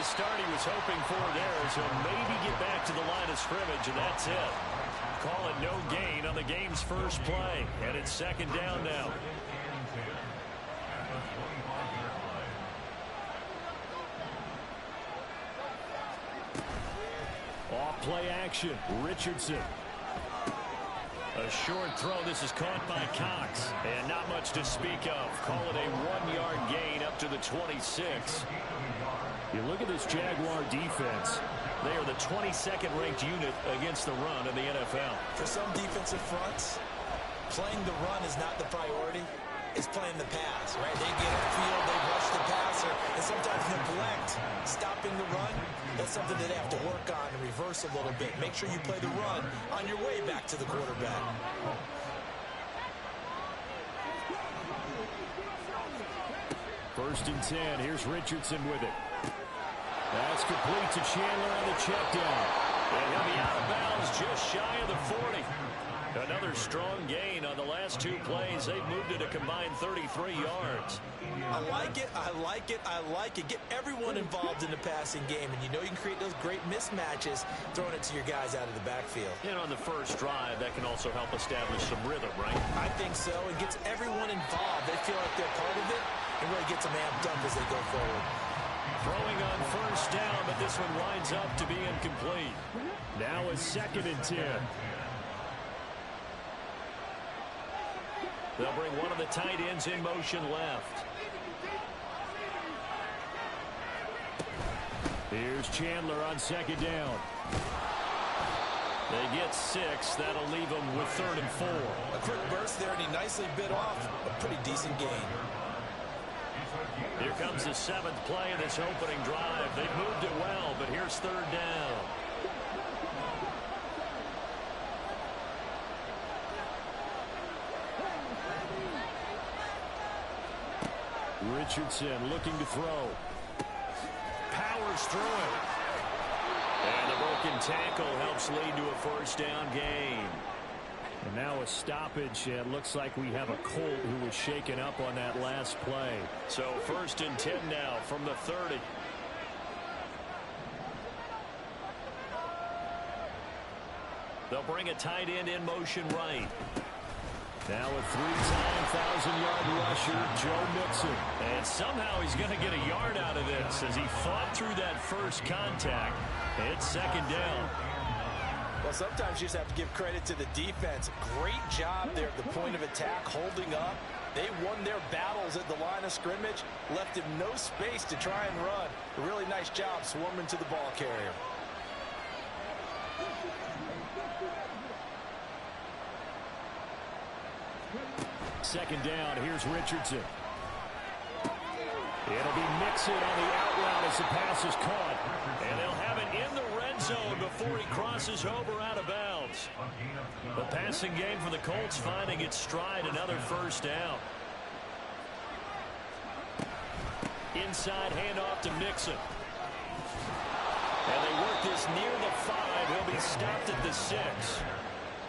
the start he was hoping for there, as he'll maybe get back to the line of scrimmage, and that's it. Call it no gain on the game's first play, and it's second down now. Off play action, Richardson. A short throw. This is caught by Cox. And not much to speak of. Call it a 1-yard gain up to the 26. You look at this Jaguar defense. They are the 22nd ranked unit against the run in the NFL. For some defensive fronts, playing the run is not the priority. It's playing the pass, right? They get upfield, they rush the passer, and sometimes neglect stopping the run. That's something that they have to work on and reverse a little bit. Make sure you play the run on your way back to the quarterback. First and 10. Here's Richardson with it. That's complete to Chandler on the check down. And he'll be out of bounds just shy of the 40. Another strong gain on the last two plays. They've moved it a combined 33 yards. I like it, I like it, I like it. Get everyone involved in the passing game, and you know you can create those great mismatches throwing it to your guys out of the backfield. And on the first drive, that can also help establish some rhythm, right? I think so. It gets everyone involved. They feel like they're part of it, and really gets them amped up as they go forward. Throwing on first down, but this one winds up to be incomplete. Now a second and 10. They'll bring one of the tight ends in motion left. Here's Chandler on second down. They get 6. That'll leave them with 3rd and 4. A quick burst there, and he nicely bit off a pretty decent gain. Here comes the 7th play of this opening drive. They've moved it well, but here's 3rd down. Richardson looking to throw. Powers through it. And the broken tackle helps lead to a first down gain. And now a stoppage. It looks like we have a Colt who was shaken up on that last play. So 1st and 10 now from the 30. They'll bring a tight end in motion right. Now a 3-time 1,000-yard rusher, Joe Mixon. And somehow he's going to get a yard out of this as he fought through that first contact. It's second down. Well, sometimes you just have to give credit to the defense. Great job there at the point of attack, holding up. They won their battles at the line of scrimmage, left him no space to try and run. A really nice job swarming to the ball carrier. Second down, here's Richardson. It'll be Mixon on the out route as the pass is caught. And they'll have it in the red zone before he crosses over out of bounds. The passing game for the Colts finding its stride, another first down. Inside handoff to Mixon. And they work this near the 5. He'll be stopped at the 6.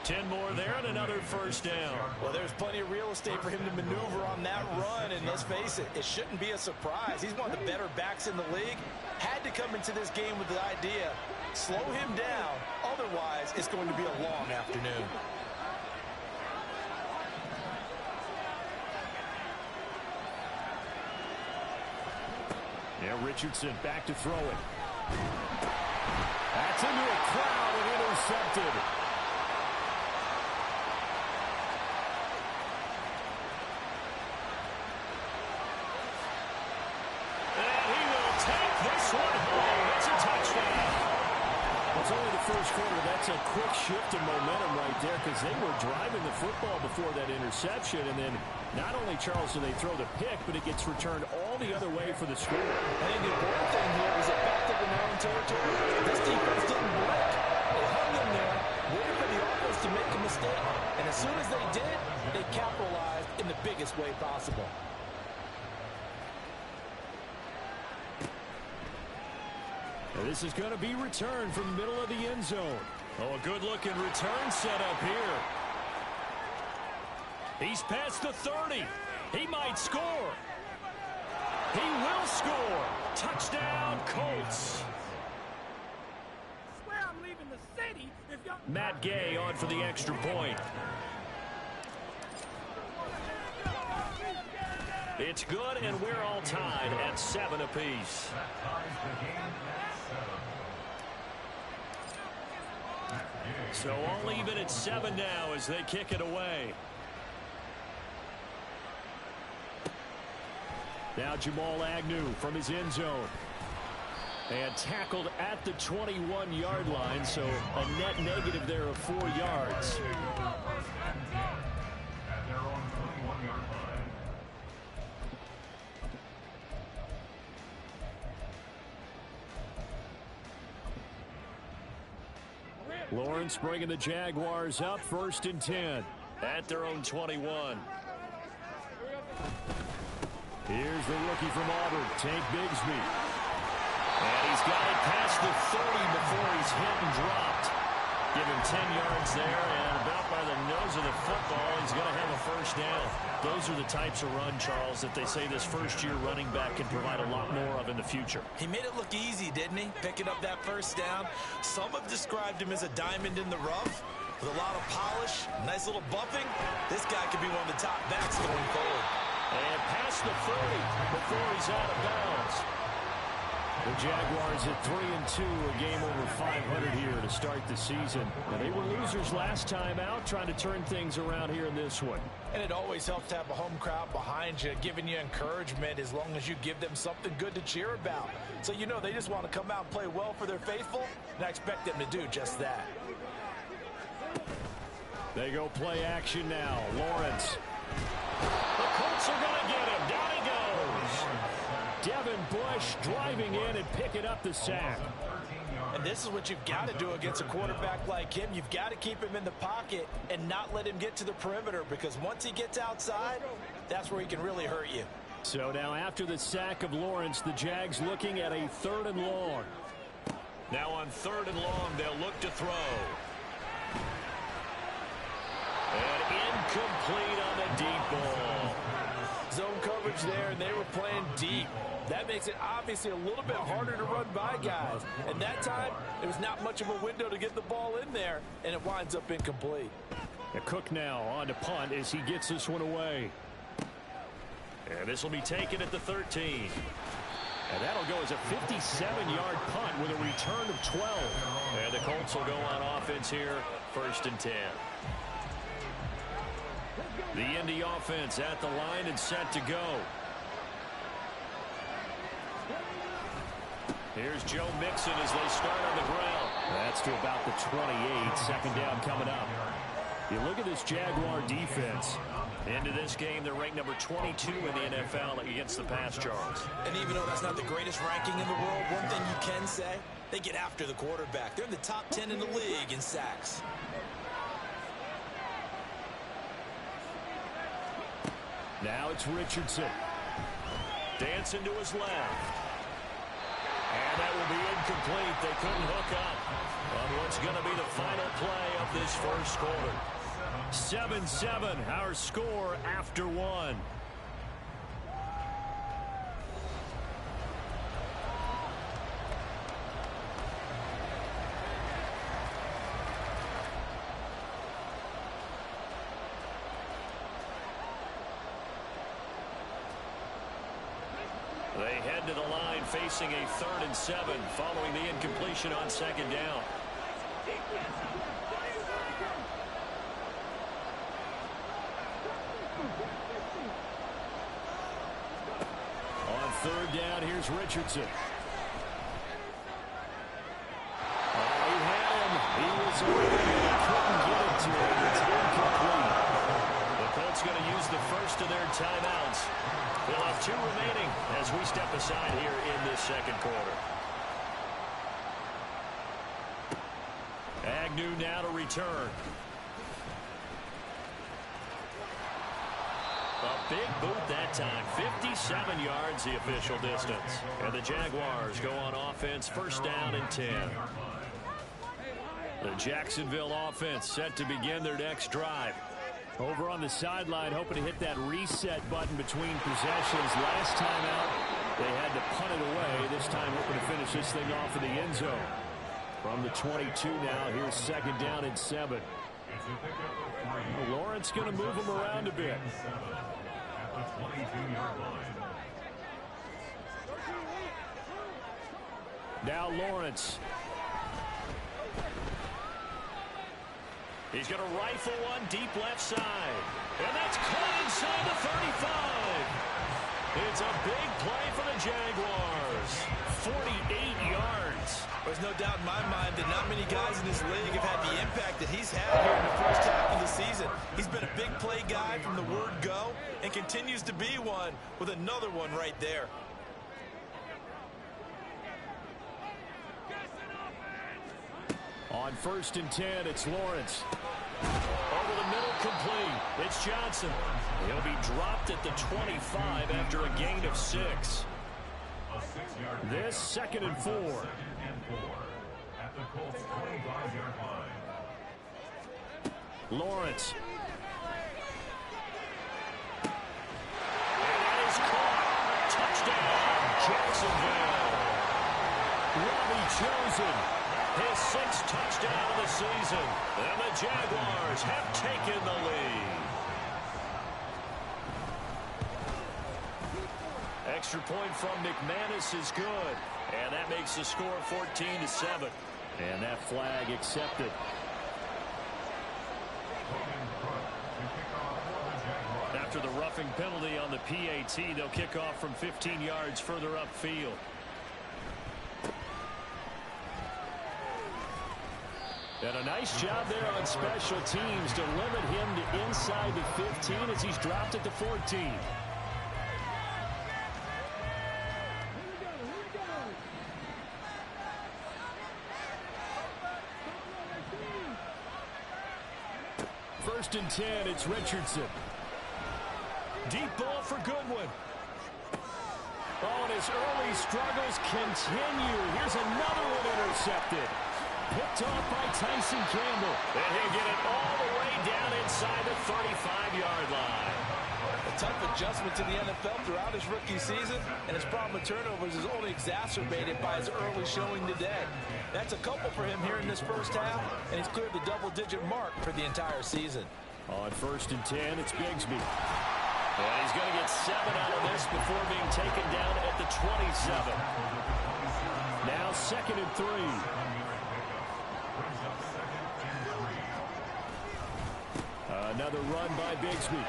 10 more there and another first down. Well, there's plenty of real estate for him to maneuver on that run, and let's face it, it shouldn't be a surprise. He's one of the better backs in the league. Had to come into this game with the idea, slow him down, otherwise it's going to be a long afternoon. Yeah, Richardson back to throw it. That's into a crowd and intercepted. First quarter, that's a quick shift in momentum right there because they were driving the football before that interception, and then not only, Charles, do they throw the pick, but it gets returned all the other way for the score. I think the important thing here is that backed up in their own territory, this defense didn't break. They hung in there, waited for the offense to make a mistake, and as soon as they did, they capitalized in the biggest way possible. And this is going to be returned from the middle of the end zone. Oh, a good-looking return setup here. He's past the 30. He might score. He will score. Touchdown, Colts. Swear I'm leaving the city if y'all... Matt Gay on for the extra point. It's good, and we're all tied at 7 apiece. So all even at 7 now as they kick it away. Now Jamal Agnew from his end zone. And tackled at the 21-yard line, so a net negative there of 4 yards. Lawrence bringing the Jaguars up 1st and 10 at their own 21. Here's the rookie from Auburn, Tank Bigsby. And he's got it past the 30 before he's hit and dropped. Give him 10 yards there, and about by the nose of the football, he's going to have a first down. Those are the types of run, Charles, that they say this first-year running back can provide a lot more of in the future. He made it look easy, didn't he? Picking up that first down. Some have described him as a diamond in the rough with a lot of polish, nice little buffing. This guy could be one of the top backs going forward. And past the 30 before he's out of bounds. The Jaguars at 3-2, a game over 500 here to start the season. And they were losers last time out, trying to turn things around here in this one. And it always helps to have a home crowd behind you, giving you encouragement as long as you give them something good to cheer about. So you know they just want to come out and play well for their faithful, and I expect them to do just that. They go play action now. Lawrence. The Colts are going to get him. Down he goes. Devin Bush driving in and picking up the sack. And this is what you've got to do against a quarterback like him. You've got to keep him in the pocket and not let him get to the perimeter, because once he gets outside, that's where he can really hurt you. So now after the sack of Lawrence, the Jags looking at a 3rd and long. Now on 3rd and long, they'll look to throw. And incomplete on the deep ball. Zone coverage there, and they were playing deep. That makes it obviously a little bit harder to run by guys. And that time, there was not much of a window to get the ball in there, and it winds up incomplete. Cook now on to punt as he gets this one away. And this will be taken at the 13. And that'll go as a 57-yard punt with a return of 12. And the Colts will go on offense here, 1st and 10. The Indy offense at the line and set to go. Here's Joe Mixon as they start on the ground. That's to about the 28. 2nd down coming up. You look at this Jaguar defense. Into this game, they're ranked number 22 in the NFL against the pass, Charles. And even though that's not the greatest ranking in the world, one thing you can say, they get after the quarterback. They're in the top 10 in the league in sacks. Now it's Richardson. Dancing to his left. And that will be incomplete. They couldn't hook up on what's going to be the final play of this first quarter. 7-7, our score after 1. They head to the line facing a 3rd and 7 following the incompletion on 2nd down. On 3rd down, here's Richardson. Oh, he had him. He was open. He couldn't get it to him. It's incomplete. The Colts going to use the first of their timeouts. They'll have 2 remaining as we step aside here in this 2nd quarter. Agnew now to return. A big boot that time. 57 yards the official distance. And the Jaguars go on offense, 1st down and 10. The Jacksonville offense set to begin their next drive. Over on the sideline, hoping to hit that reset button between possessions. Last time out, They had to punt it away. This time hoping to finish this thing off in the end zone. From the 22 now, here's second down and 7. Well, Lawrence going to move him around a bit. Now Lawrence. He's going to rifle one deep left side. And that's caught inside the 35. It's a big play for the Jaguars. 48 yards. There's no doubt in my mind that not many guys in this league have had the impact that he's had here in the first half of the season. He's been a big play guy from the word go and continues to be one with another one right there. On 1st and 10, it's Lawrence. Over the middle, complete. It's Johnson. He'll be dropped at the 25 after a gain of 6. This 2nd and 4. At the Colts 25-yard line. Lawrence. And that is caught. Touchdown, Jacksonville. Robbie Chosen. His 6th touchdown of the season. And the Jaguars have taken the lead. Extra point from McManus is good. And that makes the score 14-7. And that flag accepted. After the roughing penalty on the PAT, they'll kick off from 15 yards further upfield. And a nice job there on special teams to limit him to inside the 15 as he's dropped at the 14. First and 10, it's Richardson. Deep ball for Goodwin. Oh, and his early struggles continue. Here's another one intercepted. Picked off by Tyson Campbell. And he'll get it all the way down inside the 35-yard line. A tough adjustment to the NFL throughout his rookie season, and his problem with turnovers is only exacerbated by his early showing today. That's a couple for him here in this first half, and he's cleared the double-digit mark for the entire season. On 1st and 10, it's Bigsby. And he's going to get 7 out of this before being taken down at the 27. Now 2nd and 3. Another run by Bigsby.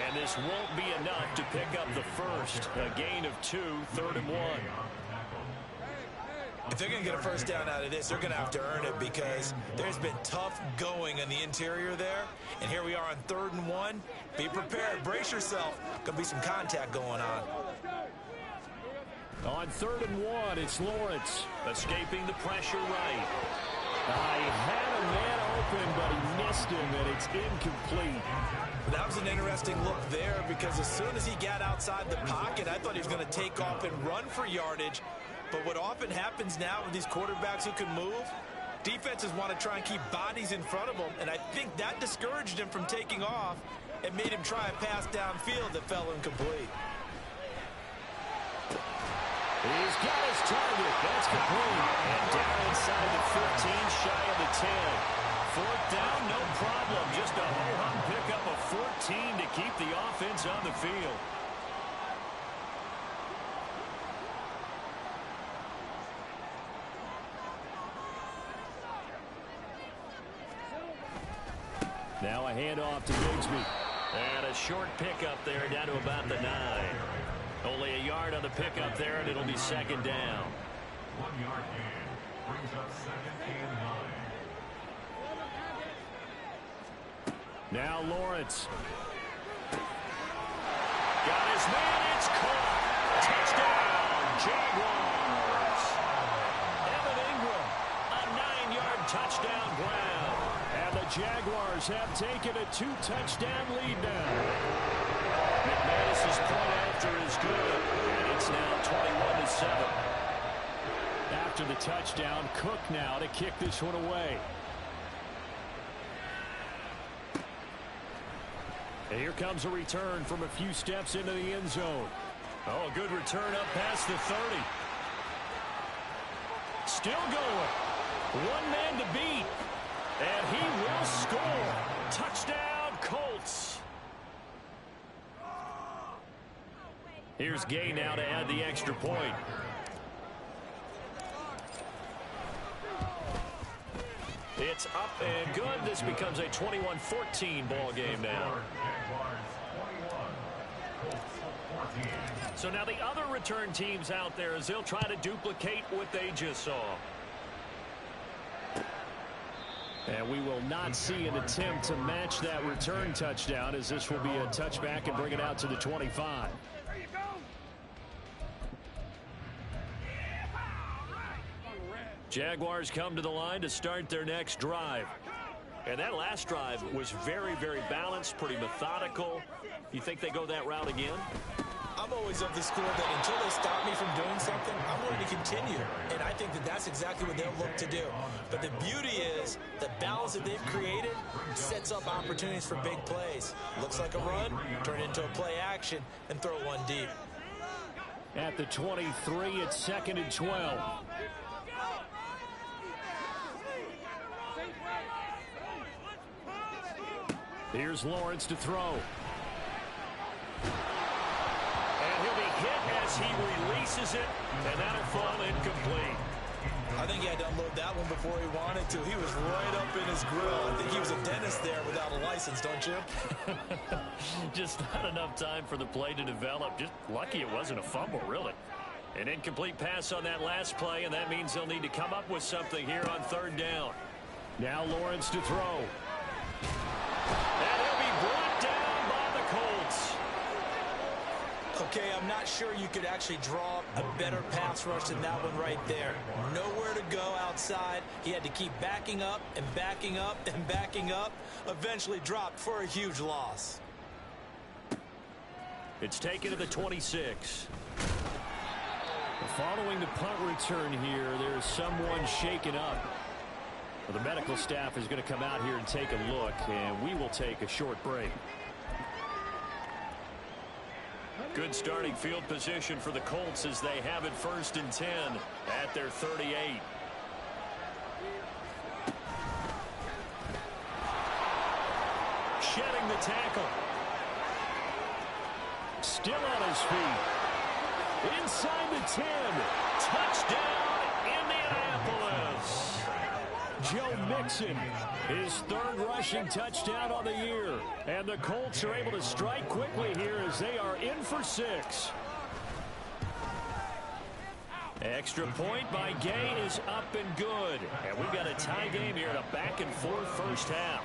And this won't be enough to pick up the first. A gain of 2, 3rd and 1. If they're going to get a first down out of this, they're going to have to earn it because there's been tough going in the interior there. And here we are on 3rd and 1. Be prepared. Brace yourself. Going to be some contact going on. On 3rd and 1, it's Lawrence. Escaping the pressure right. He had a man open, but he missed him, and it's incomplete. That was an interesting look there because as soon as he got outside the pocket, I thought he was going to take off and run for yardage. But what often happens now with these quarterbacks who can move, defenses want to try and keep bodies in front of them, and I think that discouraged him from taking off and made him try a pass downfield that fell incomplete. He's got his target. That's complete. And down inside the 15, shy of the 10. 4th down, no problem. Just a ho-hum pickup of 14 to keep the offense on the field. Now a handoff to Bigsby. And a short pickup there down to about the 9. Only a yard on the pickup there, and it'll be 2nd down. 1-yard gain brings up 2nd and 9. Now Lawrence. Got his man, it's caught. Touchdown, Jaguars. Evan Ingram, a 9-yard touchdown ground. And the Jaguars have taken a 2-touchdown lead now. McManus's point after is good, and it's now 21-7. After the touchdown, Cook now to kick this one away. And here comes a return from a few steps into the end zone. Oh, a good return up past the 30. Still going. One man to beat. And he will score. Touchdown, Colts. Here's Gay now to add the extra point. It's up and good. This becomes a 21-14 ball game now. So now the other return teams out there as they'll try to duplicate what they just saw. And we will not see an attempt to match that return touchdown, as this will be a touchback and bring it out to the 25. Jaguars come to the line to start their next drive. And that last drive was very, very balanced, pretty methodical. You think they go that route again? I'm always of the school that until they stop me from doing something, I'm going to continue. And I think that that's exactly what they'll look to do. But the beauty is the balance that they've created sets up opportunities for big plays. Looks like a run, turn it into a play action, and throw one deep. At the 23, it's 2nd and 12. Here's Lawrence to throw. And he'll be hit as he releases it, and that'll fall incomplete. I think he had to unload that one before he wanted to. He was right up in his grill. I think he was a dentist there without a license, don't you? Just not enough time for the play to develop. Just lucky it wasn't a fumble, really. An incomplete pass on that last play, and that means they'll need to come up with something here on 3rd down. Now Lawrence to throw. And he'll be brought down by the Colts. Okay, I'm not sure you could actually draw a better pass rush than that one right there. Nowhere to go outside. He had to keep backing up and backing up and backing up. Eventually dropped for a huge loss. It's taken to the 26. Following the punt return here, there's someone shaken up. Well, the medical staff is going to come out here and take a look, and we will take a short break. Good starting field position for the Colts as they have it 1st and 10 at their 38. Shedding the tackle. Still on his feet. Inside the 10. Touchdown, Indianapolis. Joe Mixon, his 3rd rushing touchdown on the year. And the Colts are able to strike quickly here as they are in for 6. Extra point by Gay is up and good. And we've got a tie game here in a back-and-forth first half.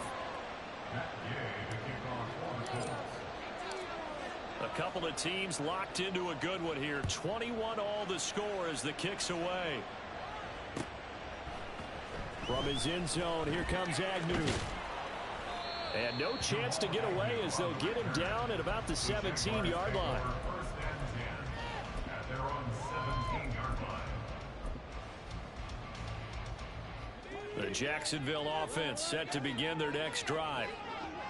A couple of teams locked into a good one here. 21 all the score as the kick's away. From his end zone, here comes Agnew. And no chance to get away as they'll get him down at about the 17-yard line. The Jacksonville offense set to begin their next drive.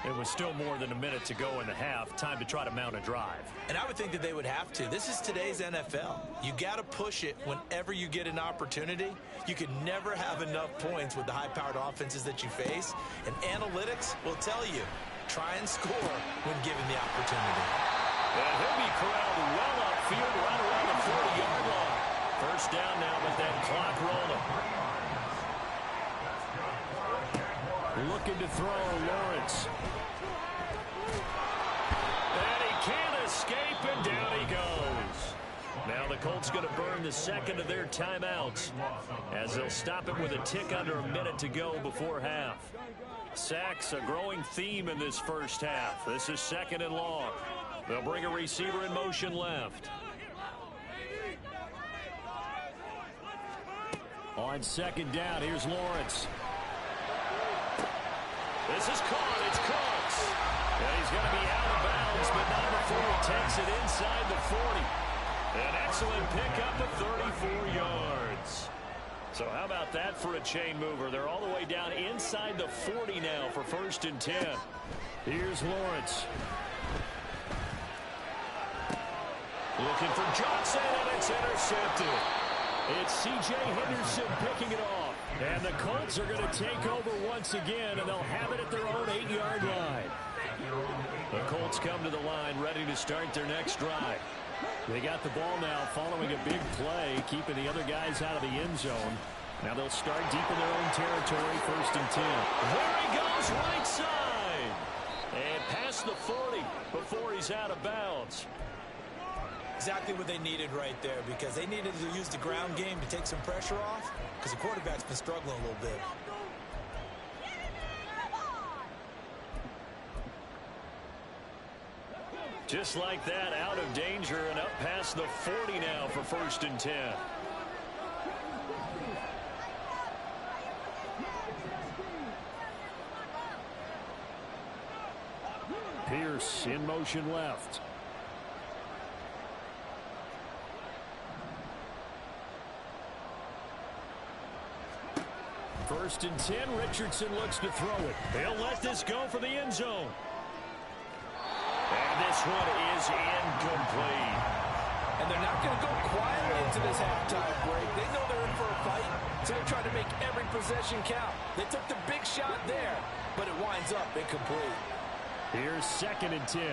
It was still more than a minute to go in the half. Time to try to mount a drive. And I would think that they would have to. This is today's NFL. You got to push it whenever you get an opportunity. You can never have enough points with the high-powered offenses that you face. And analytics will tell you, try and score when given the opportunity. And he'll be corralled well upfield right around the 40-yard line. 1st down now, but that clock rolling. Looking to throw, Lawrence. And he can't escape, and down he goes. Now the Colts going to burn the 2nd of their timeouts as they'll stop it with a tick under a minute to go before half. Sacks, a growing theme in this first half. This is 2nd and long. They'll bring a receiver in motion left. On 2nd down, here's Lawrence. This is caught. It's Cooks. And he's going to be out of bounds, but not before he takes it inside the 40. An excellent pickup of 34 yards. So how about that for a chain mover? They're all the way down inside the 40 now for 1st and 10. Here's Lawrence. Looking for Johnson, and it's intercepted. It's C.J. Henderson picking it off. And the Colts are going to take over once again, and they'll have it at their own 8-yard line. The Colts come to the line ready to start their next drive. They got the ball now following a big play, keeping the other guys out of the end zone. Now they'll start deep in their own territory, 1st and 10. There he goes, right side. And past the 40 before he's out of bounds. Exactly what they needed right there, because they needed to use the ground game to take some pressure off, because the quarterback's been struggling a little bit. Just like that, out of danger and up past the 40 now for 1st and 10. Pierce in motion left. First and 10, Richardson looks to throw it. They'll let this go for the end zone. And this one is incomplete. And they're not going to go quietly into this halftime break. They know they're in for a fight, so they're trying to make every possession count. They took the big shot there, but it winds up incomplete. Here's 2nd and 10.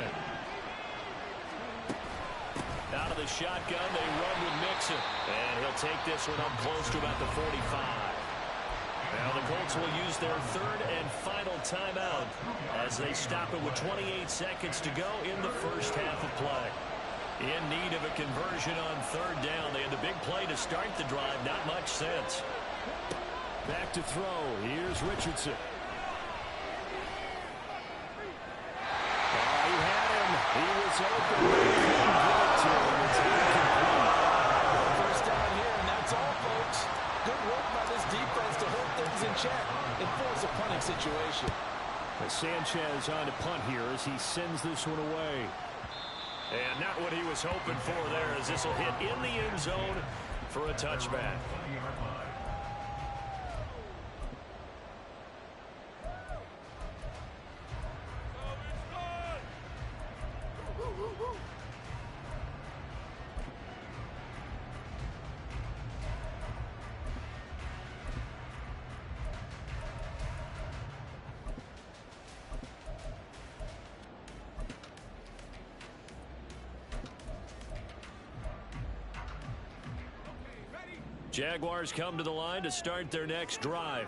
Out of the shotgun, they run with Mixon. And he'll take this one up close to about the 45. Now the Colts will use their 3rd and final timeout as they stop it with 28 seconds to go in the first half of play. In need of a conversion on 3rd down. They had the big play to start the drive. Not much sense. Back to throw. Here's Richardson. He had him. He was open. First down here, and that's all, folks. Good work by this defense to hold things in check and force a punting situation. Sanchez on to punt here as he sends this one away. And not what he was hoping for there, as this will hit in the end zone for a touchback. Jaguars come to the line to start their next drive.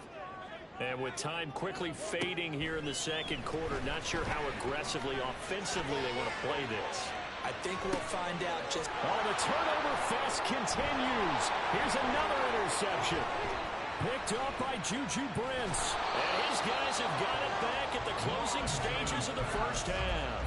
And with time quickly fading here in the 2nd quarter, not sure how aggressively, offensively they want to play this. I think we'll find out just... Oh, the turnover fest continues. Here's another interception. Picked up by Juju Brents. And his guys have got it back at the closing stages of the first half.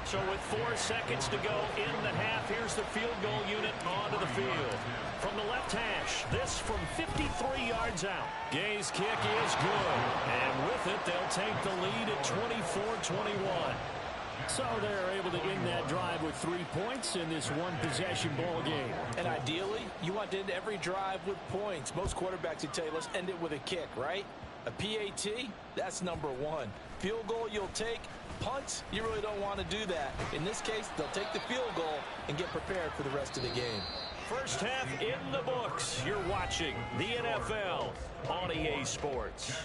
So with 4 seconds to go in the half, here's the field goal unit onto the field. From the left hash, this from 53 yards out. Gay's kick is good. And with it, they'll take the lead at 24-21. So they're able to end that drive with 3 points in this one-possession ball game. And ideally, you want to end every drive with points. Most quarterbacks would tell you, let's end it with a kick, right? A PAT, that's number 1. Field goal you'll take. Punts, you really don't want to do that. In this case, they'll take the field goal and get prepared for the rest of the game. First half in the books. You're watching the NFL on EA Sports.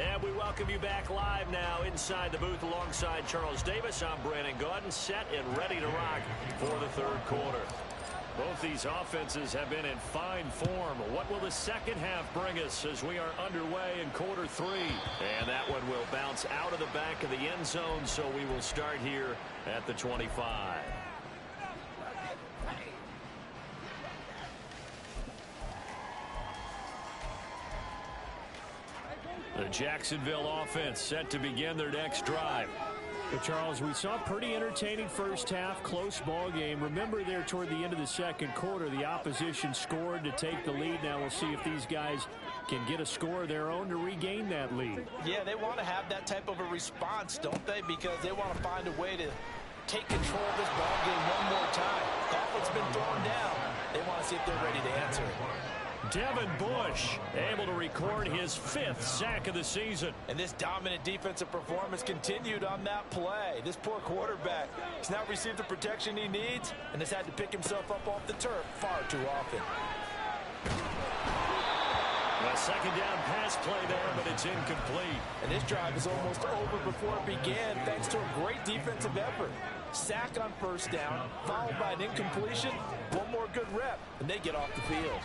And we welcome you back live now inside the booth alongside Charles Davis. I'm Brandon Gaudin, set and ready to rock for the 3rd quarter. Both these offenses have been in fine form. What will the second half bring us as we are underway in quarter 3? And that one will bounce out of the back of the end zone, so we will start here at the 25. The Jacksonville offense set to begin their next drive. But Charles, we saw a pretty entertaining first half, close ball game. Remember there toward the end of the 2nd quarter, the opposition scored to take the lead. Now we'll see if these guys can get a score of their own to regain that lead. Yeah, they want to have that type of a response, don't they? Because they want to find a way to take control of this ball game one more time. Gauntlet's been thrown down. They want to see if they're ready to answer it. Devin Bush able to record his 5th sack of the season. And this dominant defensive performance continued on that play. This poor quarterback has now received the protection he needs and has had to pick himself up off the turf far too often. A second down pass play there, but it's incomplete. And this drive is almost over before it began thanks to a great defensive effort. Sack on first down, followed by an incompletion. One more good rep, and they get off the field.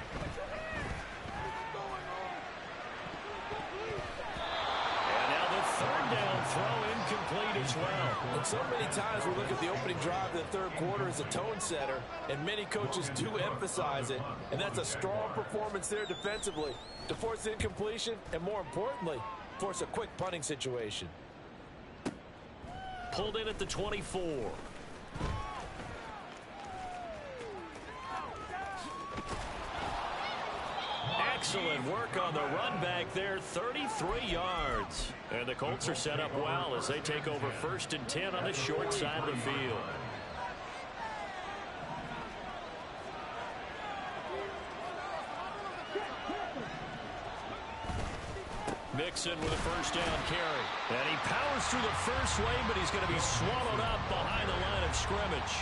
And now the third down throw incomplete as well. And so many times we look at the opening drive of the third quarter as a tone setter, and many coaches do emphasize it. And that's a strong performance there defensively to force incompletion and, more importantly, force a quick punting situation. Pulled in at the 24. Excellent work on the run back there, 33 yards. And the Colts are set up well as they take over 1st and 10 on the short side of the field. Mixon with a first down carry. And he powers through the first lane, but he's going to be swallowed up behind the line of scrimmage.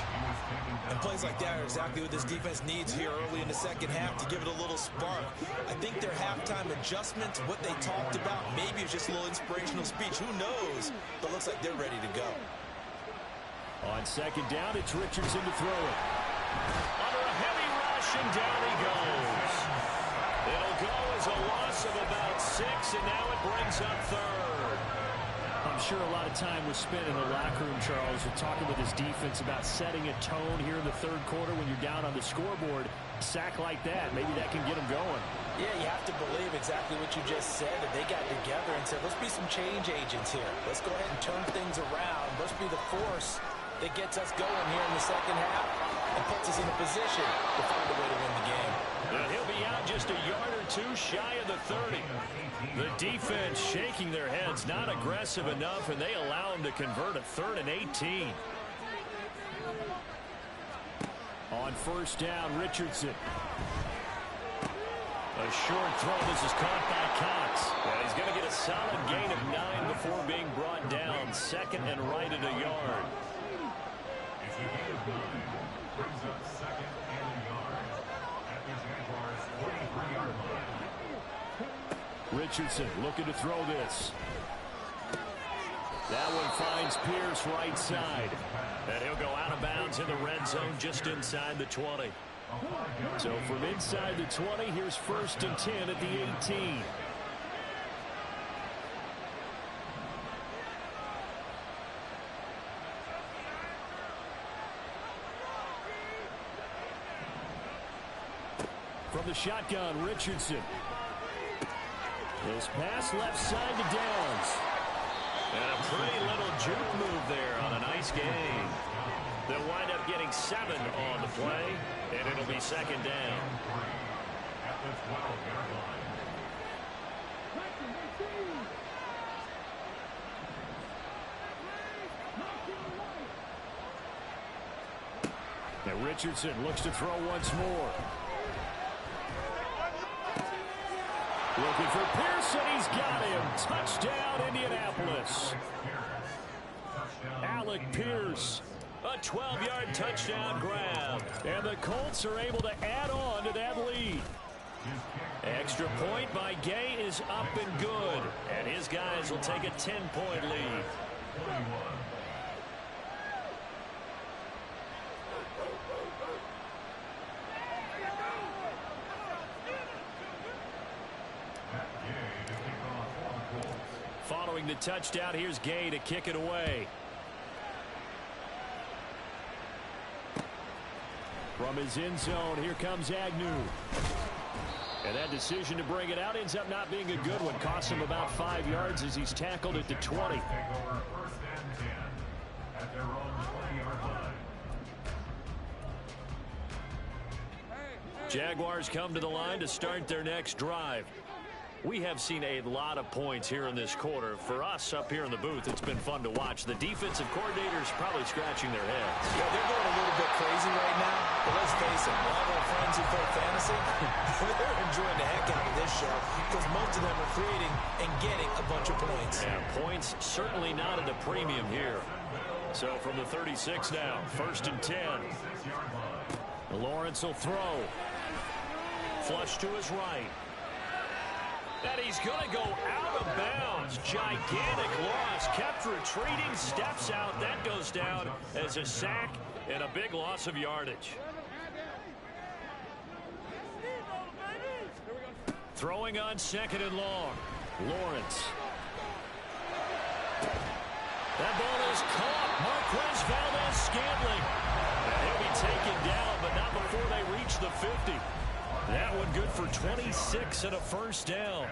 And plays like that are exactly what this defense needs here early in the second half to give it a little spark. I think their halftime adjustments, what they talked about, maybe it's just a little inspirational speech. Who knows? But looks like they're ready to go. On second down, it's Richardson to throw it. Under a heavy rush, and down he goes. It'll go as a loss of about 6, and now it brings up 3rd. I'm sure a lot of time was spent in the locker room, Charles, with talking with his defense about setting a tone here in the third quarter when you're down on the scoreboard. A sack like that, maybe that can get them going. Yeah, you have to believe exactly what you just said, that they got together and said, let's be some change agents here. Let's go ahead and turn things around. Let's be the force that gets us going here in the second half and puts us in a position to find a way to win the game. And he'll be out just a yard or two shy of the 30. The defense shaking their heads, not aggressive enough, and they allow him to convert a 3rd and 18. On first down, Richardson. A short throw. This is caught by Cox. And he's going to get a solid gain of 9 before being brought down. 2nd and right at a yard. Richardson looking to throw this. That one finds Pierce right side. And he'll go out of bounds in the red zone just inside the 20. So from inside the 20, here's 1st and 10 at the 18. From the shotgun, Richardson. This pass left side to Downs. And a pretty little juke move there on a nice gain. They'll wind up getting 7 on the play, and it'll be 2nd down. Now Richardson looks to throw once more. Looking for Pearson. He's got him. Touchdown, Indianapolis. Alec Pierce. A 12-yard touchdown grab. And the Colts are able to add on to that lead. Extra point by Gay is up and good. And his guys will take a 10-point lead. Following the touchdown, here's Gay to kick it away. From his end zone, here comes Agnew. And that decision to bring it out ends up not being a good one. Costs him about 5 yards as he's tackled at the 20. Jaguars come to the line to start their next drive. We have seen a lot of points here in this quarter. For us up here in the booth, it's been fun to watch. The defensive coordinators probably scratching their heads. Yeah, they're going a little bit crazy right now. But let's face it, all of our friends who play fantasy, they're enjoying the heck out of this show because most of them are creating and getting a bunch of points. Yeah, points certainly not at a premium here. So from the 36 now, 1st and 10. Lawrence will throw. Flush to his right. And he's going to go out of bounds. Gigantic loss. Kept retreating. Steps out. That goes down as a sack and a big loss of yardage. Throwing on 2nd and long. Lawrence. That ball is caught. Marquez Valdez-Scantling. He'll be taken down, but not before they reach the 50. That one good for 26 and a 1st down.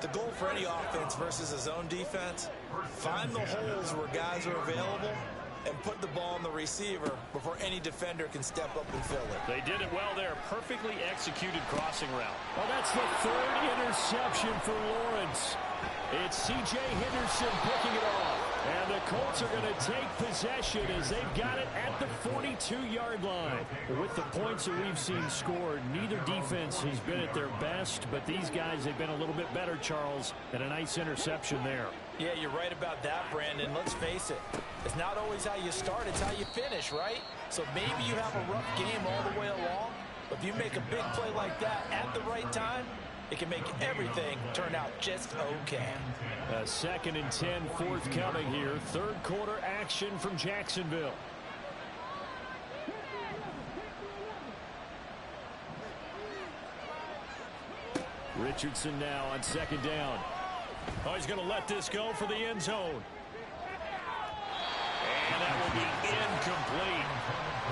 The goal for any offense versus a zone defense, find the holes where guys are available and put the ball on the receiver before any defender can step up and fill it. They did it well there. Perfectly executed crossing route. Well, that's the 3rd interception for Lawrence. It's C.J. Henderson picking it off. And the Colts are going to take possession as they've got it at the 42-yard line. With the points that we've seen scored, neither defense has been at their best, but these guys have been a little bit better, Charles, and a nice interception there. Yeah, you're right about that, Brandon. Let's face it. It's not always how you start, it's how you finish, right? So maybe you have a rough game all the way along, but if you make a big play like that at the right time, it can make everything turn out just okay. 2nd and 10, 4th coming here. 3rd quarter action from Jacksonville. Richardson now on 2nd down. Oh, he's going to let this go for the end zone. And that will be incomplete.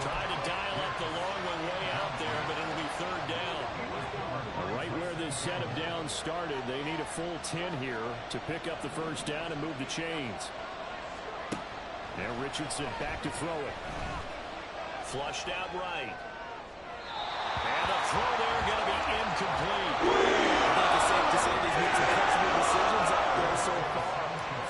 Tried to dial up the long one way out there, but it'll be 3rd down. Right where this set of downs started, they need a full 10 here to pick up the 1st down and move the chains. Now Richardson back to throw it. Flushed out right. And a throw there going to be incomplete. I think it's safe to say he's made some questionable decisions out there so far.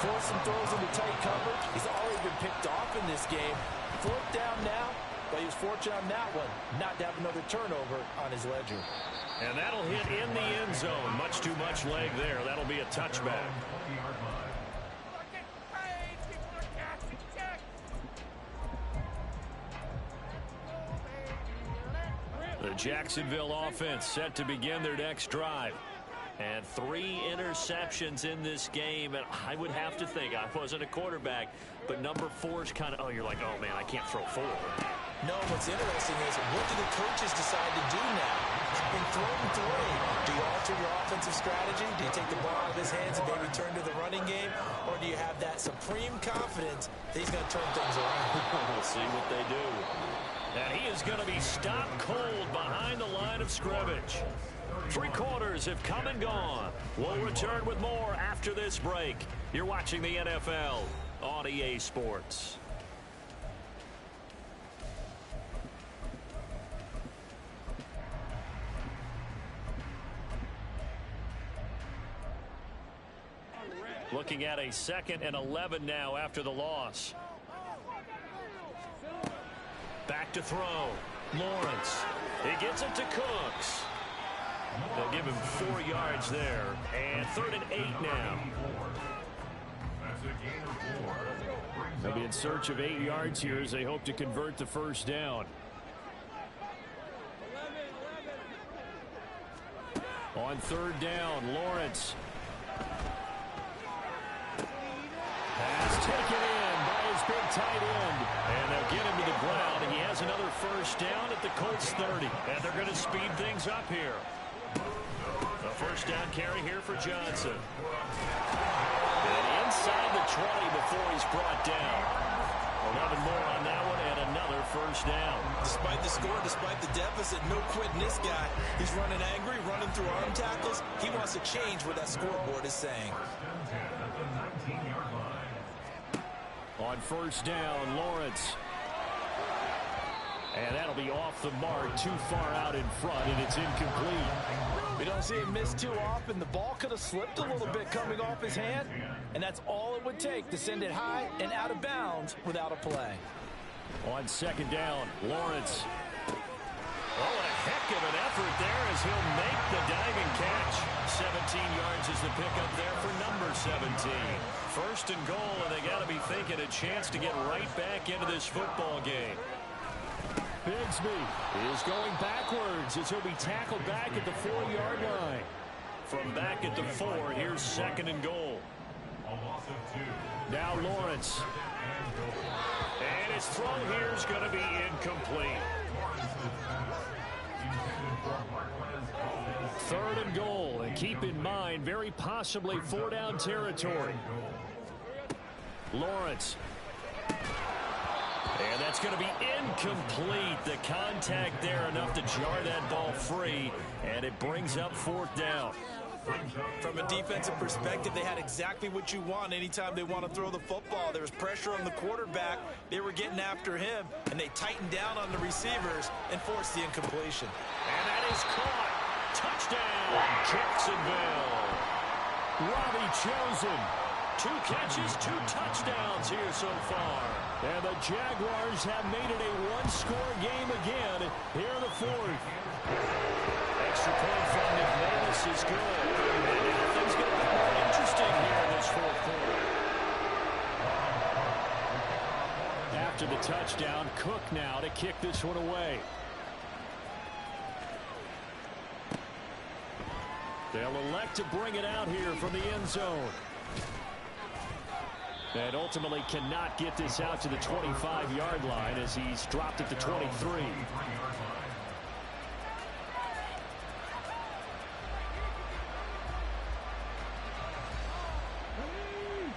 Forced some throws into tight coverage. He's already been picked off in this game. 4th down now, but he was fortunate on that one not to have another turnover on his ledger. And that'll hit in the end zone. Much too much leg there. That'll be a touchback. The Jacksonville offense set to begin their next drive. And 3 interceptions in this game. And I would have to think, I wasn't a quarterback, but number 4 is kind of, oh, you're like, oh, man, I can't throw 4. No, what's interesting is what do the coaches decide to do now? In 3rd and 3, do you alter your offensive strategy? Do you take the ball out of his hands and maybe turn to the running game? Or do you have that supreme confidence that he's going to turn things around? We'll see what they do. And he is going to be stopped cold behind the line of scrimmage. 3 quarters have come and gone. We'll return with more after this break. You're watching the NFL on EA Sports. Looking at a 2nd and 11 now after the loss. Back to throw. Lawrence. He gets it to Cooks. They'll give him 4 yards there. And 3rd and 8 now. They'll be in search of 8 yards here as they hope to convert the 1st down. On 3rd down, Lawrence. Pass taken in by his big tight end. And they'll get him to the ground. And he has another 1st down at the Colts 30. And they're going to speed things up here. A 1st down carry here for Johnson. And inside the 20 before he's brought down. 11 more on that one and another 1st down. Despite the score, despite the deficit, no quitting this guy. He's running angry, running through arm tackles. He wants to change what that scoreboard is saying. On 1st down, Lawrence. And that'll that'll be off the mark, too far out in front, and it's incomplete. We don't see him miss too often. The ball could have slipped a little bit coming off his hand, and that's all it would take to send it high and out of bounds without a play. On second down, Lawrence. Oh, and a heck of an effort there as he'll make the diving catch. 17 yards is the pickup there for number 17. First and goal, and they got to be thinking a chance to get right back into this football game. Bigsby is going backwards as he'll be tackled back at the 4-yard line. From back at the 4, here's second and goal. Now Lawrence. And his throw here is going to be incomplete. Third and goal, and keep in mind, very possibly 4-down territory. Lawrence. And that's going to be incomplete. The contact there enough to jar that ball free, and it brings up 4th down. From a defensive perspective, they had exactly what you want anytime they want to throw the football. There was pressure on the quarterback. They were getting after him, and they tightened down on the receivers and forced the incompletion. And that is caught. Touchdown, Jacksonville. Robbie Chosen. 2 catches, 2 touchdowns here so far. And the Jaguars have made it a 1-score game again here in the 4th. Extra point from McManus is good. And now things get a lot more interesting here in this 4th quarter. After the touchdown, Cook now to kick this one away. They'll elect to bring it out here from the end zone. And ultimately cannot get this out to the 25-yard line as he's dropped at the 23.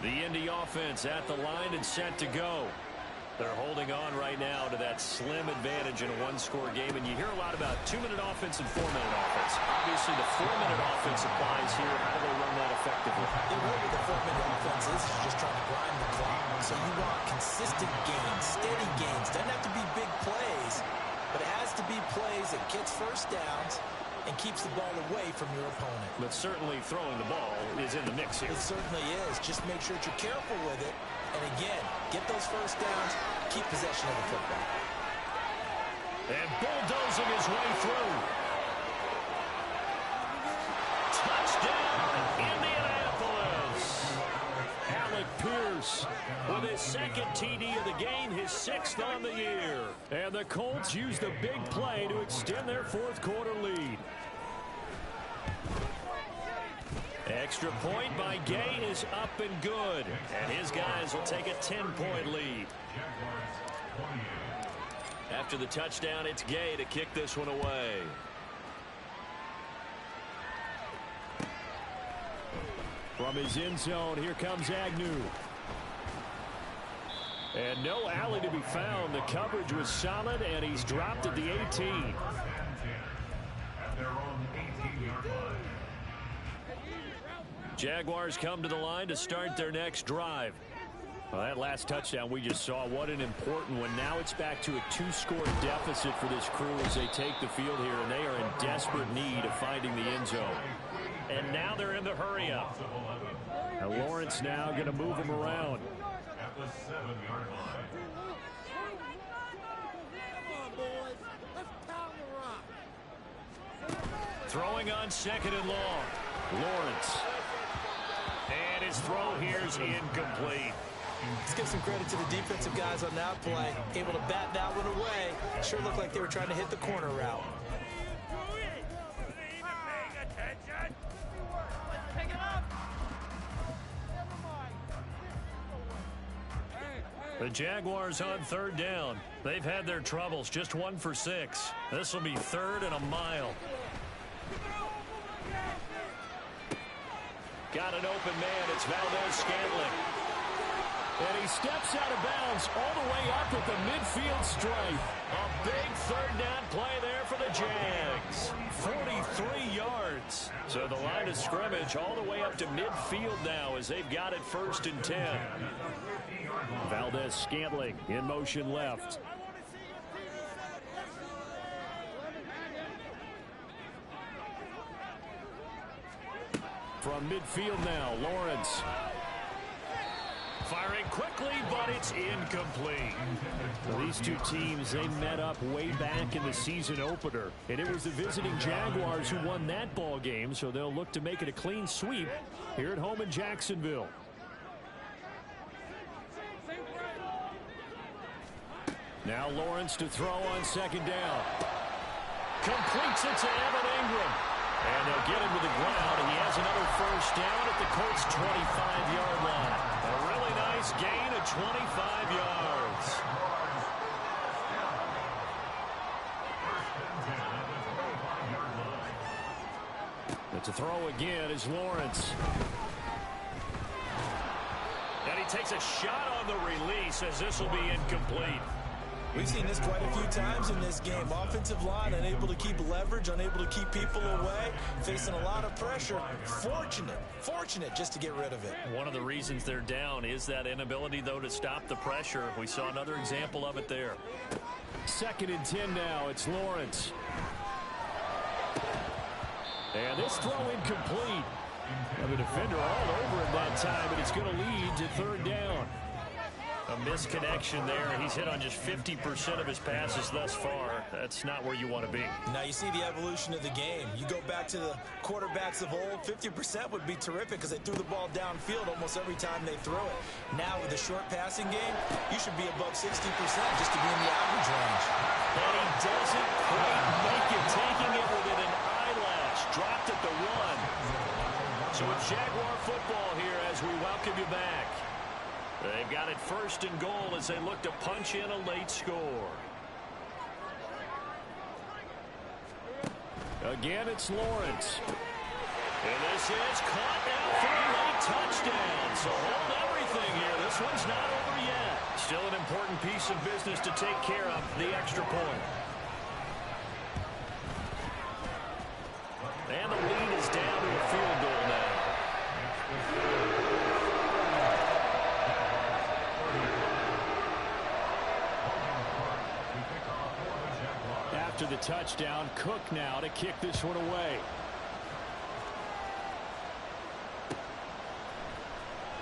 The Indy offense at the line and set to go. They're holding on right now to that slim advantage in a 1-score game. And you hear a lot about 2-minute offense and 4-minute offense. Obviously, the 4-minute offense applies here. How do they run that effectively? The way with the 4-minute offense is just trying to grind the clock. So you want consistent gains, steady gains. Doesn't have to be big plays, but it has to be plays that gets first downs and keeps the ball away from your opponent. But certainly throwing the ball is in the mix here. It certainly is. Just make sure that you're careful with it. And again, get those first downs, keep possession of the football. And bulldozing his way through. Touchdown, Indianapolis. Alec Pierce with his 2nd TD of the game, his 6th on the year. And the Colts use the big play to extend their 4th quarter lead. Extra point by Gay is up and good. And his guys will take a 10-point lead. After the touchdown, it's Gay to kick this one away. From his end zone, here comes Agnew. And no alley to be found. The coverage was solid, and he's dropped at the 18. Jaguars come to the line to start their next drive. Well, that last touchdown we just saw, what an important one. Now it's back to a 2-score deficit for this crew as they take the field here, and they are in desperate need of finding the end zone. And now they're in the hurry-up. And Lawrence now going to move them around. Throwing on 2nd and long. Lawrence. And his throw here is incomplete. Let's give some credit to the defensive guys on that play. Able to bat that one away. Sure looked like they were trying to hit the corner route. The Jaguars on 3rd down. They've had their troubles. Just 1 for 6. This will be 3rd and a mile. Got an open man. It's Valdez-Scantling. And he steps out of bounds all the way up at the midfield stripe. A big 3rd down play there for the Jags. 43 yards. So the line of scrimmage all the way up to midfield now as they've got it 1st and 10. Valdez-Scantling in motion left. From midfield now, Lawrence. Firing quickly, but it's incomplete. Well, these two teams, they met up way back in the season opener. And it was the visiting Jaguars who won that ball game, so they'll look to make it a clean sweep here at home in Jacksonville. Now Lawrence to throw on second down. Completes it to Evan Ingram. And they'll get him to the ground, and he has another first down at the Colts' 25-yard line. A really nice gain of 25 yards. But to throw again is Lawrence. And he takes a shot on the release as this will be incomplete. We've seen this quite a few times in this game. Offensive line unable to keep leverage, unable to keep people away, facing a lot of pressure. Fortunate just to get rid of it. One of the reasons they're down is that inability, though, to stop the pressure. We saw another example of it there. 2nd and 10 now. It's Lawrence. And this throw incomplete. And the defender all over him that time, but it's going to lead to 3rd down. A misconnection there. He's hit on just 50% of his passes thus far. That's not where you want to be. Now you see the evolution of the game. You go back to the quarterbacks of old, 50% would be terrific because they threw the ball downfield almost every time they threw it. Now with the short passing game, you should be above 60% just to be in the average range. And he doesn't quite make it, taking it within an eyelash. Dropped at the 1. So it's Jaguar football here as we welcome you back. They've got it 1st and goal as they look to punch in a late score. Again, it's Lawrence. And this is caught now for a late touchdown. So hold everything here. This one's not over yet. Still an important piece of business to take care of, the extra point. And the lead is down to a field goal now. After the touchdown, Cook now to kick this one away.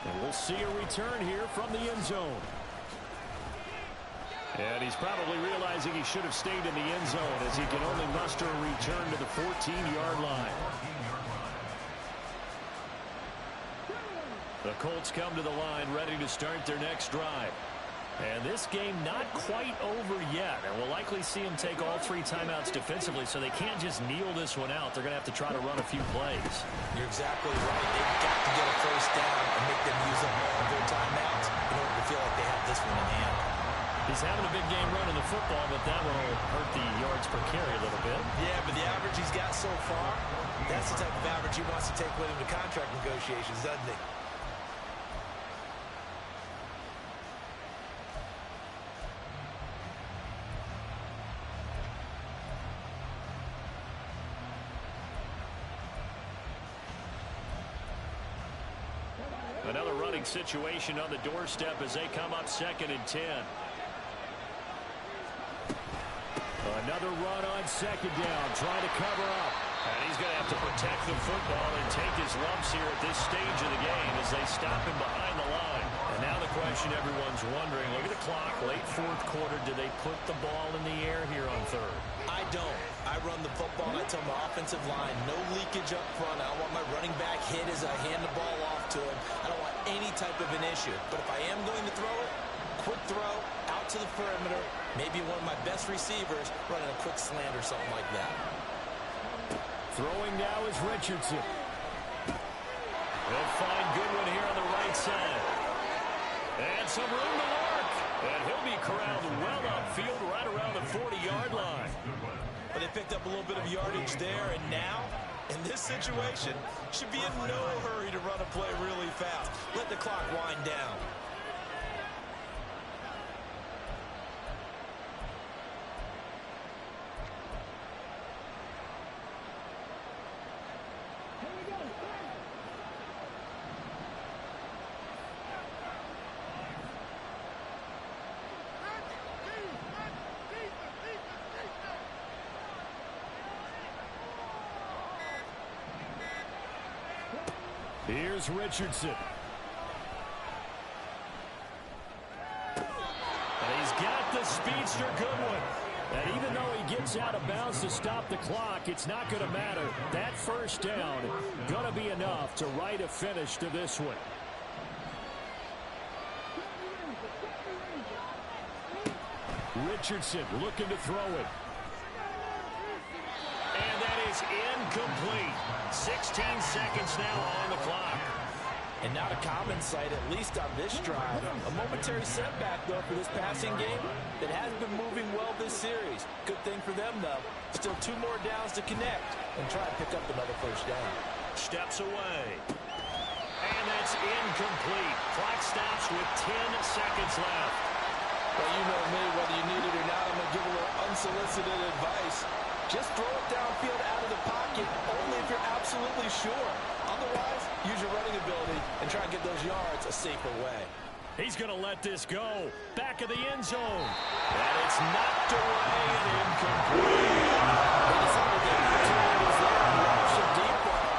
And we'll see a return here from the end zone. And he's probably realizing he should have stayed in the end zone as he can only muster a return to the 14-yard line. The Colts come to the line ready to start their next drive. And this game not quite over yet. And we'll likely see them take all 3 timeouts defensively, so they can't just kneel this one out. They're going to have to try to run a few plays. You're exactly right. They've got to get a first down and make them use up all of their timeouts in order to feel like they have this one in hand. He's having a big game running the football, but that will hurt the yards per carry a little bit. Yeah, but the average he's got so far, that's the type of average he wants to take with him to contract negotiations, doesn't he? Another running situation on the doorstep as they come up 2nd and 10. Another run on 2nd down, trying to cover up. And he's going to have to protect the football and take his lumps here at this stage of the game as they stop him behind the line. And now the question everyone's wondering, look at the clock, late 4th quarter, do they put the ball in the air here on 3rd? I don't. I run the football and I tell my offensive line, no leakage up front. I don't want my running back hit as I hand the ball off to him. I don't want any type of an issue. But if I am going to throw it, quick throw, out to the perimeter, maybe one of my best receivers running a quick slant or something like that. Throwing now is Richardson. They'll find Goodwin here on the right side. And some room to work. And he'll be corralled well upfield right around the 40-yard line. But they picked up a little bit of yardage there, and now, in this situation, should be in no hurry to run a play really fast. Let the clock wind down. Here's Richardson. And he's got the speedster Goodwin. And even though he gets out of bounds to stop the clock, it's not going to matter. That first down going to be enough to write a finish to this one. Richardson looking to throw it. And that is incomplete. 16 seconds now on the clock. And not a common sight, at least on this drive. A momentary setback, though, for this passing game that has been moving well this series. Good thing for them, though. Still 2 more downs to connect and try to pick up another first down. Steps away. And that's incomplete. Clock stops with 10 seconds left. Well, you know me, whether you need it or not, I'm going to give a little unsolicited advice. Just throw it downfield out of the pocket, only if you're absolutely sure. Otherwise, use your running ability and try and get those yards a safer way. He's going to let this go. Back of the end zone. And it's knocked away and incomplete. They decided the opportunity was there and launched a deep ball.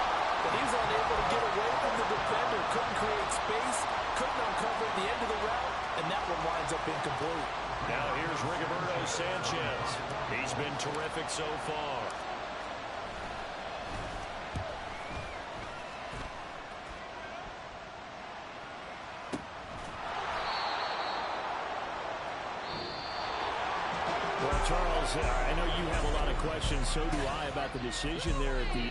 But he's unable to get away from the defender. Couldn't create space, couldn't uncover the end of the route, and that one winds up incomplete. Now here's Rigoberto Sanchez. He's been terrific so far. Well, Charles, I know you have a lot of questions. So do I about the decision there at the